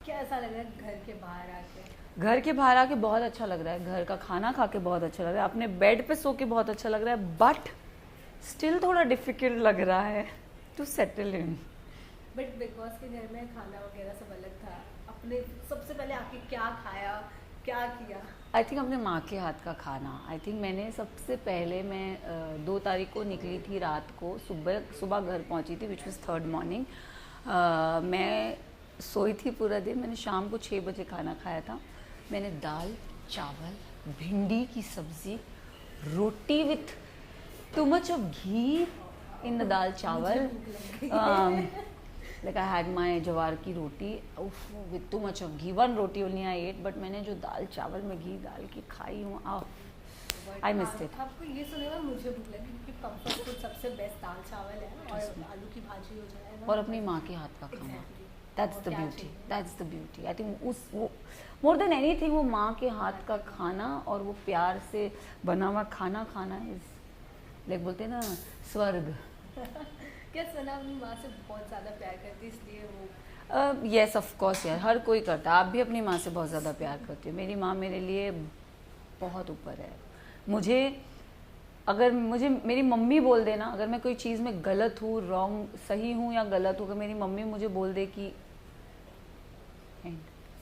कैसा लग रहा है घर के बाहर आके? घर के बाहर आके बहुत अच्छा लग रहा है, घर का खाना खा के बहुत अच्छा लग रहा है, अपने बेड पे सो के बहुत अच्छा लग रहा है, बट स्टिल थोड़ा डिफिकल्ट लग रहा है to settle in. But Bigg Boss के घर में खाना वगैरह सब अलग था। अपने सबसे पहले आके क्या खाया, क्या किया? आई थिंक अपने माँ के हाथ का खाना। आई थिंक मैंने सबसे पहले मैं 2 तारीख को निकली थी रात को, सुबह सुबह घर पहुँची थी, विच वॉज 3rd मॉर्निंग। मैं सोई थी पूरा दिन, मैंने शाम को 6 बजे खाना खाया था। मैंने दाल चावल, भिंडी की सब्जी, रोटी with too much of ghee in the dal chawal. Like I had my jowar की रोटी with too much of ghee, 1 roti only I ate, but मैंने जो दाल चावल में घी डाल के खाई हूँ, आई मिस्ड इट। आपको ये सुने ना मुझे भूख लगी, क्योंकि कंफर्ट फूड सबसे बेस्ट दाल चावल है और आलू की भाजी हो जाए ना, और अपनी माँ के हाथ का खाना, Exactly. दैट्स और द क्या ब्यूटी, चाहिए? That's the beauty. I think उस वो मोर देन एनीथिंग वो माँ के हाथ का खाना और वो प्यार से बना हुआ खाना खाना इज लाइक बोलते हैं ना स्वर्ग। क्या सना अपनी माँ से बहुत ज़्यादा प्यार करती इसलिए वो? यस ऑफ कोर्स यार, हर कोई करता है। आप भी अपनी माँ से बहुत ज़्यादा प्यार करते हो। मेरी माँ मेरे लिए बहुत ऊपर है। मुझे अगर मुझे मेरी मम्मी बोल देना, अगर मैं कोई चीज़ में गलत हूँ, रॉन्ग, सही हूँ या गलत हूँ, अगर मेरी मम्मी मुझे बोल दे कि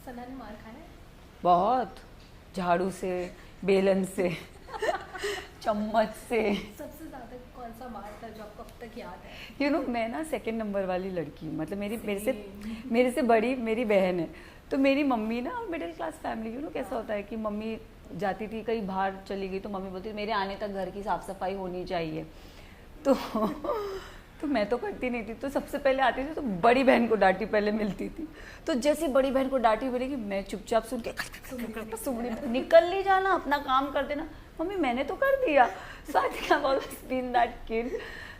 सना ने मार खाया है? बहुत, झाड़ू से, बेलन से, चम्मच से। सबसे ज़्यादा कौन सा मार था जो आपको अब तक याद है? यू नो मैं ना 2nd नंबर वाली लड़की हूँ, मतलब मेरे से बड़ी मेरी बहन है। तो मेरी मम्मी ना middle class family, you know कैसा होता है कि मम्मी जाती थी कहीं बाहर चली गई तो मम्मी बोलती थी मेरे आने तक घर की साफ सफाई होनी चाहिए। तो तो मैं तो करती नहीं थी, तो सबसे पहले आती थी तो बड़ी बहन को डांटी पहले मिलती थी। तो जैसे बड़ी बहन को डांटी मिलेगी मैं चुपचाप सुन के सुमड़ी निकल ली जाना, अपना काम कर देना। मम्मी मैंने तो कर दिया। So I think I have always been that kid.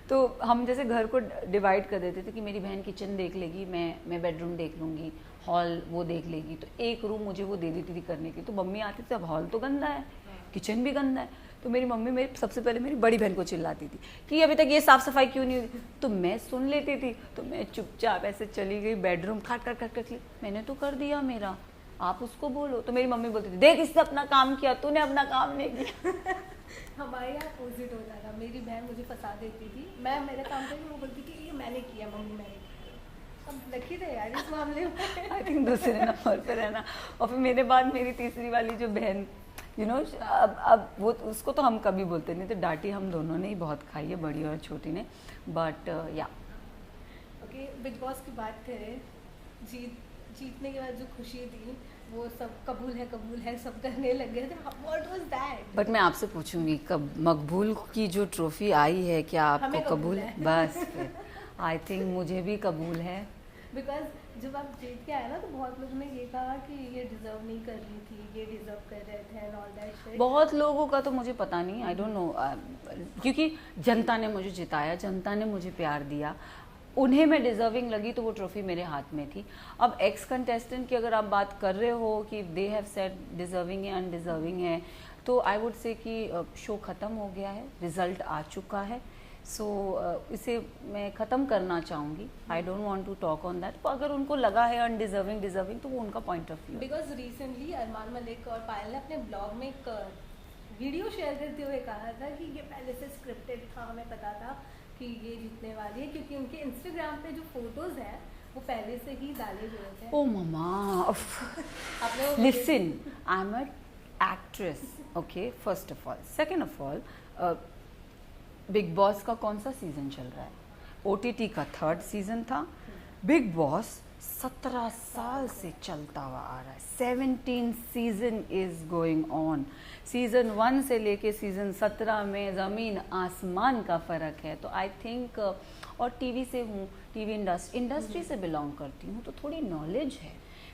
तो हम जैसे घर को डिवाइड कर देते थे कि मेरी बहन किचन देख लेगी, मैं बेडरूम देख लूँगी, हॉल वो देख लेगी, तो एक रूम मुझे वो दे देती थी करने की। तो मम्मी आती थी, अब हॉल तो गंदा है, किचन भी गंदा है, तो मेरी मम्मी मेरी सबसे पहले मेरी बड़ी बहन को चिल्लाती थी कि अभी तक ये साफ सफाई क्यों नहीं हुई। तो मैं सुन लेती थी, तो मैं चुपचाप ऐसे चली गई बेडरूम, खट खट खट खट, मैंने तो कर दिया मेरा, आप उसको बोलो। तो मेरी मम्मी बोलती थी देख इसने अपना काम किया, तूने अपना काम नहीं किया। हमारे यहाँ अपोजिट होता था, मेरी बहन मुझे फंसा देती थी, मैं मेरा काम करती, वो बोलती थी ये मैंने किया मम्मी, मैंने किया। अब लकी थे यार इस मामले में। आई थिंक दूसरे नंबर पे रहना। और फिर मेरे बाद मेरी तीसरी वाली जो बहन, यू नो अब वो उसको तो हम कभी बोलते नहीं, तो डांटी हम दोनों ने ही बहुत खाई है, बड़ी और छोटी ने, बट या। ओके, बिग बॉस की बात करें, जीतने के बाद जो खुशी थी वो सब कबूल है सब करने लग गए थे। What was that? बट मैं आपसे पूछूंगी, कब मकबूल की जो ट्रॉफी आई है क्या आपको हमें कबूल है। बस आई थिंक मुझे भी कबूल है। बिकॉज जब आप जीत के आए ना तो बहुत लोगों ने ये कहा कि ये डिजर्व नहीं कर रही थी, ये डिजर्व कर रहे थे एंड ऑल दैट शिट। बहुत लोगों का तो मुझे पता नहीं, आई डोंट नो, क्योंकि जनता ने मुझे जिताया, जनता ने मुझे प्यार दिया, उन्हें मैं डिजर्विंग लगी तो वो ट्रॉफी मेरे हाथ में थी। अब एक्स कंटेस्टेंट की अगर आप बात कर रहे हो कि दे हैव सेड डिजर्विंग है अनडिजर्विंग है, तो आई वुड से कि शो ख़त्म हो गया है, रिजल्ट आ चुका है, सो इसे मैं ख़त्म करना चाहूँगी। I don't want to talk on that. अगर उनको लगा है अनडिजर्विंग डिजर्विंग तो वो उनका point of view. Because recently Armaan Malik और पायल ने अपने ब्लॉग में एक वीडियो शेयर करते हुए कहा था कि ये पहले से स्क्रिप्टेड था, हमें पता था कि ये जीतने वाली है, क्योंकि उनके इंस्टाग्राम पे जो फोटोज हैं वो पहले से ही डाले हुए थे। Oh mama, listen, I am a actress, okay, first of all. Second of all, Bigg Boss का कौन सा सीजन चल रहा है? OTT का 3rd सीजन था। बिग बॉस 17 साल से चलता हुआ आ रहा है, 17 season is going on. Season 1 से लेके सीजन 17 में ज़मीन आसमान का फ़र्क है। तो आई थिंक, और टीवी से हूँ, टीवी इंडस्ट्री से बिलोंग करती हूँ, तो थोड़ी नॉलेज है।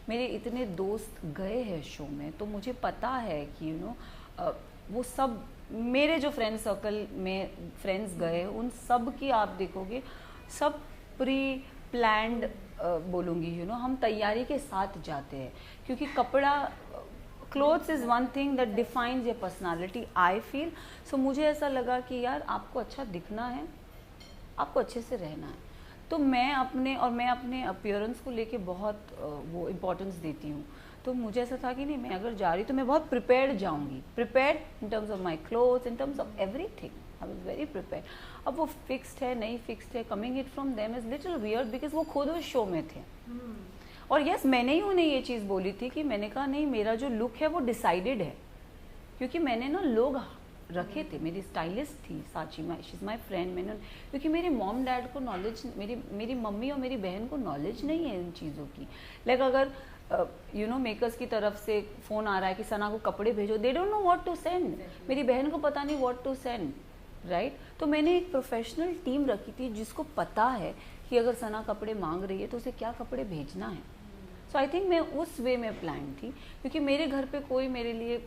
मेरे इतने दोस्त गए हैं शो में, तो मुझे पता है कि यू नो वो सब मेरे जो फ्रेंड सर्कल में फ्रेंड्स गए उन सब की आप देखोगे सब प्री प्लान्ड, बोलूँगी यू नो, हम तैयारी के साथ जाते हैं, क्योंकि कपड़ा, clothes is one thing that defines your personality, I feel. So मुझे ऐसा लगा कि यार आपको अच्छा दिखना है, आपको अच्छे से रहना है, तो मैं अपने अपीयरेंस को लेके बहुत वो इम्पोर्टेंस देती हूँ। तो मुझे ऐसा था कि नहीं, मैं अगर जा रही तो मैं बहुत प्रिपेयर्ड जाऊँगी, prepared in terms of my clothes, in terms of everything. I was very prepared. अब वो फिक्स्ड है नहीं फिक्स्ड है, coming it from them is little weird because वो खुद उस शो में थे। और यस, मैंने ही उन्हें ये चीज़ बोली थी कि मैंने कहा नहीं, मेरा जो लुक है वो डिसाइडेड है, क्योंकि मैंने ना लोग रखे थे, मेरी स्टाइलिस्ट थी साची, शी इज़ माई फ्रेंड। मैंने, क्योंकि मेरे मॉम डैड को नॉलेज, मेरी मम्मी और मेरी बहन को नॉलेज नहीं है इन चीज़ों की। लाइक अगर यू नो मेकर्स की तरफ से फ़ोन आ रहा है कि सना को कपड़े भेजो, they don't know what to send. मेरी बहन को पता नहीं व्हाट टू सेंड, राइट। तो मैंने एक प्रोफेशनल टीम रखी थी जिसको पता है कि अगर सना कपड़े मांग रही है तो उसे क्या कपड़े भेजना है। सो आई थिंक मैं उस वे में प्लान थी, क्योंकि मेरे घर पे कोई मेरे लिए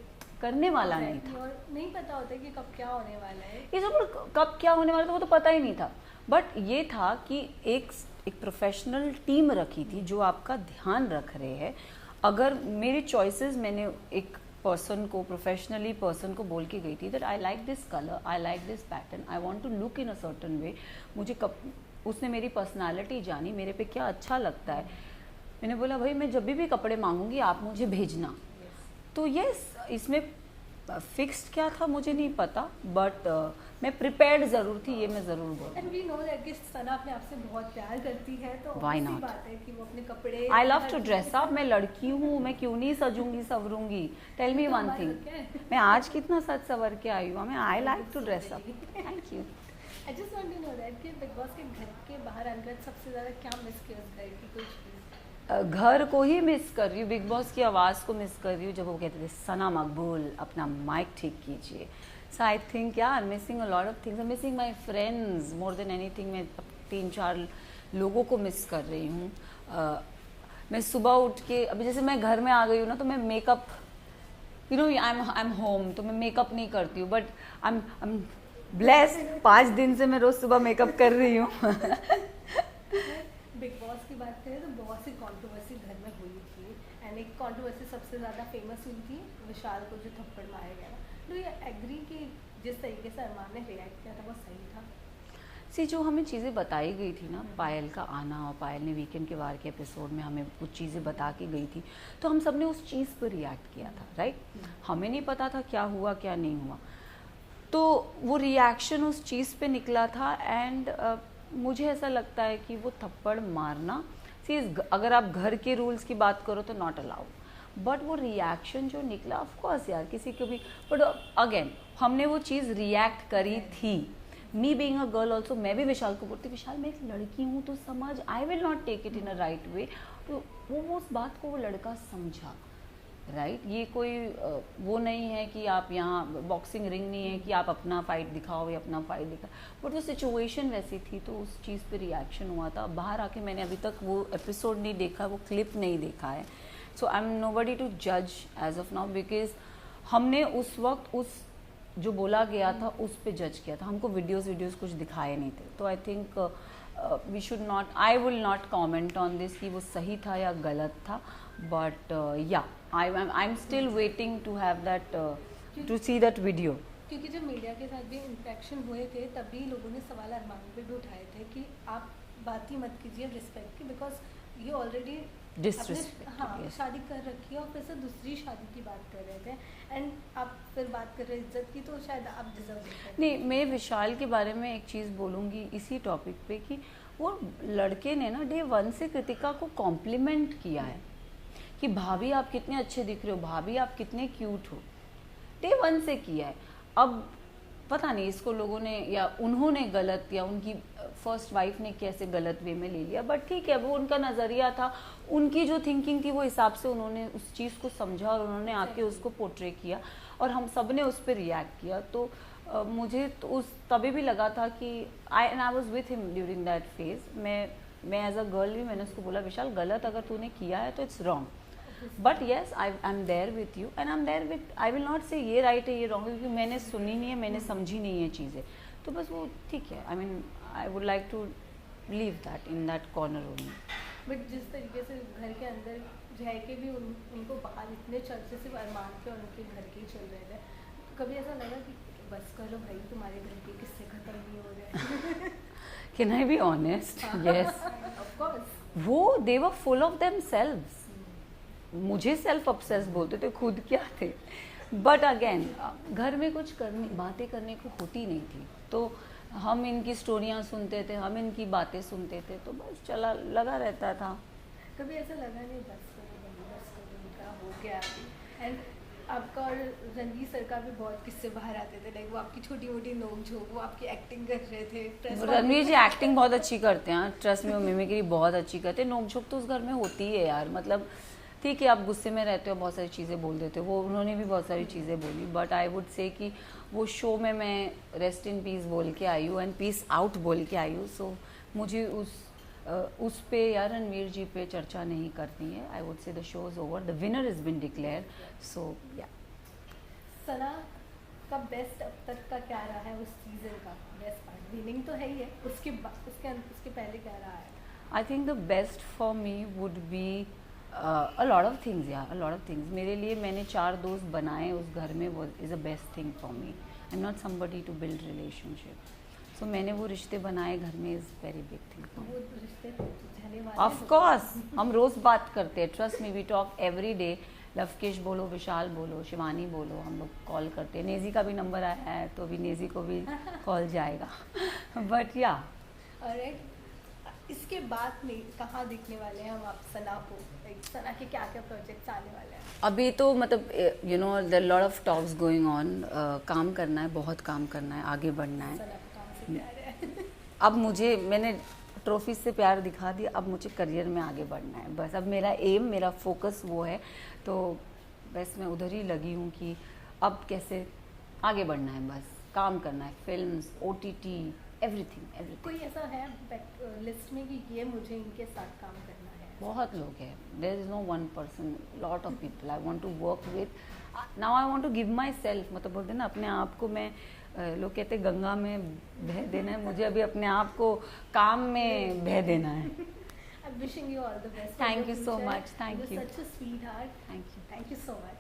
करने वाला नहीं था। और नहीं पता होता कि कब क्या होने वाला है, ये सब कब क्या होने वाला था वो तो पता ही नहीं था। बट ये था कि एक प्रोफेशनल टीम रखी थी जो आपका ध्यान रख रहे हैं। अगर मेरी चॉइसेस, मैंने एक पर्सन को, प्रोफेशनली पर्सन को बोल के गई थी that I like this colour, I like this pattern, I want to look in a certain way. मुझे उसने मेरी पर्सनालिटी जानी, मेरे पे क्या अच्छा लगता है। मैंने बोला भाई मैं जब भी कपड़े मांगूंगी आप मुझे भेजना। तो यस, इसमें फिक्स्ड क्या था मुझे नहीं पता, बट मैं प्रिपेयर्ड ज़रूर थी, ये मैं ज़रूर बोलूँ। एंड वी नो दैट कि सना अपने आप से बहुत प्यार करती है, तो Why ऐसी not? बात है कि वो अपने कपड़े, I love to dress up. मैं लड़की हूँ, मैं क्यों नहीं सजूंगी सवरूंगी। टेल मी वन थिंग, मैं आज कितना सज सवर के आई हूँ, मैं I like to dress up. Thank you. I just want to know that कि बिग बॉस के घर के बाहर आकर सबसे ज़्यादा क्या मिस किया उस घर की कोई चीज़? घर को ही मिस कर रही हूँ, बिग बॉस की आवाज़ को मिस कर रही हूँ, जब वो कहते थे सना मकबूल अपना माइक ठीक कीजिए। So I think I am missing a lot of things, I am missing my friends more than anything. मैं 3-4 लोगों को मिस कर रही हूँ। मैं सुबह उठ के, अभी जैसे मैं घर में आ गई हूँ ना, तो मैं makeup, you know I am home, तो मैं मेकअप नहीं करती हूँ, बट आई एम ब्लेस्ड। 5 दिन से मैं रोज़ सुबह मेकअप कर रही हूँ। बिग बॉस की बात करें तो बहुत सी कंट्रोवर्सी घर में हुई थी, एंड एक कंट्रोवर्सी सबसे ज़्यादा फेमस हुई थी विशाल को जो थप्पड़ मारा गया। तो ये एग्री कि जिस तरीके से अरमान ने रिएक्ट किया था वो सही था? सी, जो हमें चीज़ें बताई गई थी ना, पायल का आना, और पायल ने वीकेंड के वार के एपिसोड में हमें कुछ चीज़ें बता के गई थी, तो हम सब ने उस चीज़ पर रिएक्ट किया था, राइट। हमें नहीं पता था क्या हुआ क्या नहीं हुआ, तो वो रिएक्शन उस चीज़ पे निकला था। एंड मुझे ऐसा लगता है कि वो थप्पड़ मारना, सी, अगर आप घर के रूल्स की बात करो तो नॉट अलाउड, बट वो रिएक्शन जो निकला, ऑफ कोर्स यार किसी को भी, बट अगेन हमने वो चीज़ रिएक्ट करी थी। Me being a girl also, मैं भी विशाल को बोलती, विशाल मैं एक लड़की हूँ तो समझ, I will not take it in a right way. तो वो उस बात को वो लड़का समझा, राइट। ये कोई वो नहीं है कि आप यहाँ बॉक्सिंग रिंग नहीं है कि आप अपना फाइट दिखाओ या अपना फाइट दिखाओ, बट वो सिचुएशन वैसी थी तो उस चीज़ पे रिएक्शन हुआ था। बाहर आके मैंने अभी तक वो एपिसोड नहीं देखा, वो क्लिप नहीं देखा है, सो आई एम नोबडी टू जज एज ऑफ नाउ, बिकॉज हमने उस वक्त उस जो बोला गया था उस पे जज किया था, हमको वीडियोस कुछ दिखाए नहीं थे। तो I think we should not, I will not comment on this कि वो सही था या गलत था, बट या I am still waiting to have that, to see that video. क्योंकि जब मीडिया के साथ भी इंटरेक्शन हुए थे तभी लोगों ने सवाल अरमान पे भी उठाए थे कि आप बात ही मत कीजिए रिस्पेक्ट की, बिकॉज ये ऑलरेडी डिसरिस्पेक्ट, शादी कर रखी है और फिर से दूसरी शादी की बात कर रहे थे, एंड आप फिर बात कर रहे हैं इज्जत की, तो शायद आप डिजर्व करते। नहीं, मैं विशाल के बारे में एक चीज़ बोलूँगी इसी टॉपिक पे कि वो लड़के ने ना डे 1 से कृतिका को कॉम्प्लीमेंट किया है कि भाभी आप कितने अच्छे दिख रहे हो, भाभी आप कितने क्यूट हो, डे 1 से किया है। अब पता नहीं इसको लोगों ने या उन्होंने गलत या उनकी फर्स्ट वाइफ ने कैसे गलत वे में ले लिया, बट ठीक है, वो उनका नज़रिया था, उनकी जो थिंकिंग थी वो हिसाब से उन्होंने उस चीज़ को समझा और उन्होंने आके उसको पोर्ट्रे किया और हम सब ने उस पर रिएक्ट किया। तो मुझे तो उस तभी भी लगा था कि I was with him during that phase. मैं एज अ गर्ल भी मैंने उसको बोला, विशाल गलत अगर तूने किया है तो it's wrong, but yes I am there with you and I am there with, I will not say ये राइट है ये रॉन्ग है, क्योंकि मैंने सुनी नहीं है, मैंने समझी नहीं है चीज़ें, तो बस वो ठीक है। I mean I would like to leave that in that corner only. But जिस तरीके से घर के अंदर रह के भी उनको बाहर इतने चर्चे सिर्फ अरमान के और उनके घर के ही चल रहे थे, कभी ऐसा लगा कि बस करो भाई, तुम्हारे घर के किस्से खत्म नहीं हो रहे? Can I be honest? Yes, of course. वो they were full of themselves. मुझे सेल्फ ऑब्सेस्ड बोलते थे, खुद क्या थे। बट अगेन घर में कुछ करने बातें करने को होती नहीं थी, तो हम इनकी स्टोरियाँ सुनते थे, हम इनकी बातें सुनते थे, तो बस चला लगा रहता था। कभी ऐसा लगा नहीं बस करो उनका हो गया अभी? एंड आपका और रणवीर सर का भी बहुत किस्से बाहर आते थे, लाइक वो आपकी छोटी मोटी नोक झोंक, वो आपकी एक्टिंग कर रहे थे press रणवीर जी एक्टिंग बहुत अच्छी करते हैं, ट्रस्ट में, मिमिक्री बहुत अच्छी करते हैं। नोक झोंक तो उस घर में होती है यार, मतलब ठीक है आप गुस्से में रहते हो, बहुत सारी चीज़ें बोल देते हो, वो उन्होंने भी बहुत सारी चीज़ें बोली, बट आई वुड से कि वो शो में मैं रेस्ट इन पीस बोल के आई हूँ एंड पीस आउट बोल के आई हूँ। सो मुझे उस पे या रणवीर जी पे चर्चा नहीं करनी है। I would say the show is over, the winner is been declared, so yeah. Sana का बेस्ट अब तक का क्या रहा है उस सीजन का बेस्ट पार्ट? विनिंग तो है ही है, उसके पहले क्या रहा है? I think the best for me would be a lot of things यार, अ लॉट ऑफ थिंग्स। मेरे लिए मैंने 4 दोस्त बनाए उस घर में, वो is a best thing for me. I am not somebody to build relationship, so मैंने वो रिश्ते बनाए घर में, is very big thing for वो रिश्ते झले वाले ऑफ कोर्स। हम रोज़ बात करते हैं, trust me, we talk every day. Lovekesh बोलो, विशाल बोलो, शिवानी बोलो, हम लोग कॉल करते हैं। नेजी का भी नंबर आया है, तो अभी नेजी को भी कॉल जाएगा। बट या और इसके बाद में कहाँ दिखने वाले हैं हम आप सना को? लाइक सना के क्या क्या प्रोजेक्ट्स आने वाले हैं? अभी तो मतलब you know there lot of talks going on. काम करना है, बहुत काम करना है, आगे बढ़ना है। सना को कहाँ से प्यार है? अब मैंने ट्रॉफी से प्यार दिखा दिया, अब मुझे करियर में आगे बढ़ना है बस। अब मेरा एम, मेरा फोकस वो है, तो बस मैं उधर ही लगी हूँ कि अब कैसे आगे बढ़ना है, बस काम करना है। Films, OTT, everything. कोई ऐसा है लिस्ट में कि ये मुझे इनके साथ काम करना है? बहुत लोग हैं, there is no one person, lot of people I want to work with. Now I want to give myself, मतलब बोलते हैं ना अपने आप को मैं, लोग कहते हैं गंगा में बह देना है, मुझे अभी अपने आप को काम में बह देना है। I'm wishing you all the best. Thank you so much. Thank you. You're such a sweetheart. Thank you. Thank you so much.